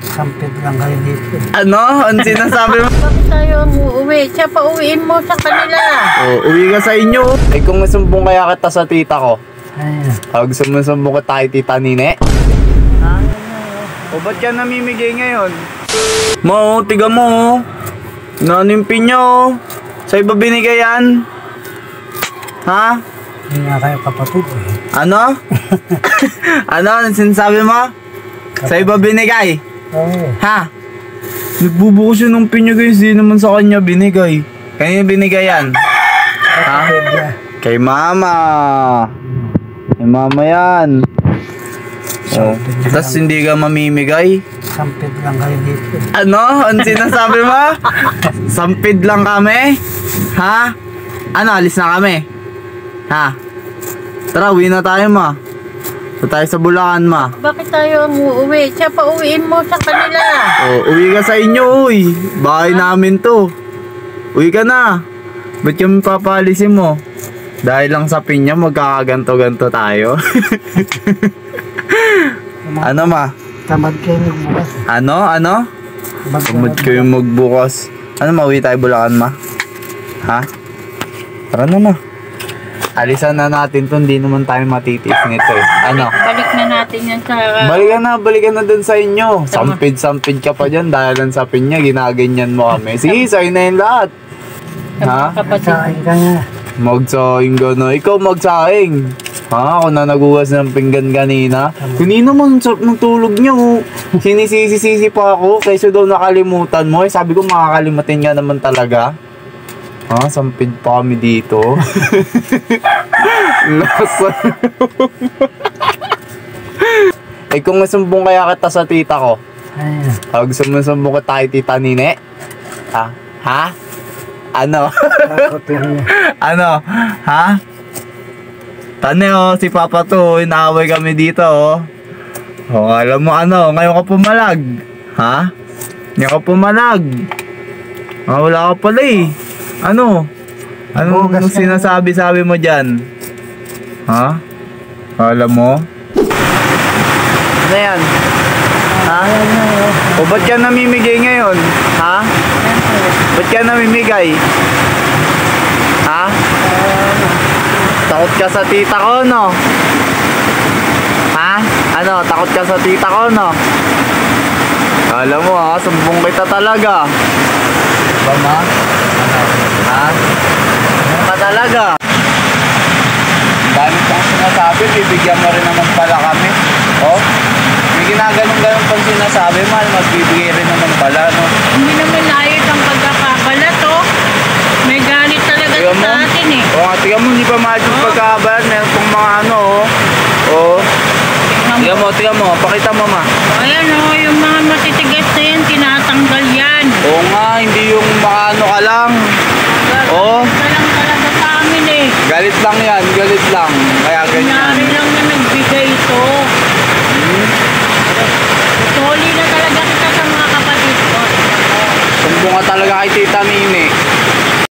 Sampid lang kayo dito. Ano? Ano sinasabi mo? Bakit tayo ang uuwi? Siya pa uwiin mo sa kanila. Uwi ka sa inyo. Ay kung masumbong kaya kita sa tita ko. Ayun. Pag sumusumbong ka tayo tita Nine. O ba't ka namimigay ngayon? Mo, tiga mo. Nanimpi nyo. Sa iba binigay yan? Ha? Hindi nga kayo kapatid eh. Ano? Ano? Ano sinasabi mo? Sa iba binigay? Oo. Ha? Nagbubukas yun ng pinya guys. Di naman sa kanya binigay. Kanina binigay yan? Ha? Kapatid niya. Kay mama. Kay mama yan. Oh. Tapos hindi ka mamimigay? Sampid lang kayo dito. Ano? Ano sinasabi mo? Sampid lang kami? Ha? Ano? Alis na kami? Ha? Tara, uwi na tayo ma. Tayo sa Bulacan ma. Bakit tayo ang uuwi? Siya pa uwiin mo sa kanila. Uwi ka sa inyo uy. Bahay namin to. Uwi ka na. Ba't kami papalisin mo? Dahil lang sa pinya magkakaganto-ganto tayo. Ano ma? Tamad kayo magbukas. Ano? Tamad kayo magbukas. Ano mauwi tayo Bulacan ma? Ha? Tara na ma. Alisan na natin to, hindi naman tayo matitiis nito eh. Ano? Balik na natin yan sa... Balikan na dun sa inyo. Sampid ka pa dyan dahil lang sa pinya, ginaganyan mo kami. Sige, sa'yo na yung lahat. Ha? Sasain ka nga. Magsaing ka na. Ikaw magsaing. Ha? Ako na nagugas ng pinggan kanina. Hindi naman sarap ng tulog niya. Oh. Sinisisi pa ako. Kaysa daw nakalimutan mo. Eh, sabi ko makakalimutin nga naman talaga. Ha? Sampid pa kami dito. Lasa. Ay kung masumbong kaya kita sa tita ko. Ayun. Pag sumusumbong ka tayo tita Nine. Ha? Ano? Kapatid niya. Ano? Ha? Tane oh, si Papa to, inaaway kami dito oh. Oh, alam mo ano, ngayon ka pumalag. Ha? Ngayon ka pumalag. Wala ka pala eh. Ano? Anong sinasabi mo dyan? Ha? Alam mo? Ano yan? Ha? O ba't ka namimigay ngayon? Ha? Ba't ka namimigay? Ha? Takot ka sa tita ko, no? Ha? Ano? Takot ka sa tita ko, no? Alam mo ha, sumbong kita talaga. Ba ma? Ano? Ha? Sumbong ka talaga. Dahil pang sinasabi, bibigyan mo rin naman pala kami. Oh? May ginaganon-ganon pang sinasabi, mahal, magbibigay rin naman pala, no? Hindi naman ayos ang pagkakabalat, oh. May galit talaga Tiga mo? sa atin eh. Oo nga, tiga mo, hindi pa mahal yung pagkakabalan. Meron pong mga ano, oh. Oh. Tiga mo, pakita mo, ma. Ayan oh, yung mga matitigas na yan, tinatanggal yan. Oo nga, hindi yung makaano ka lang. Oo. Ito lang talaga sa amin eh. Galit lang yan, galit lang. Kaya ganyan. Kunyari lang na nagbigay ito. Soli na talaga kita sa mga kapatid ko. Sumbong ka talaga kay Tita Nine.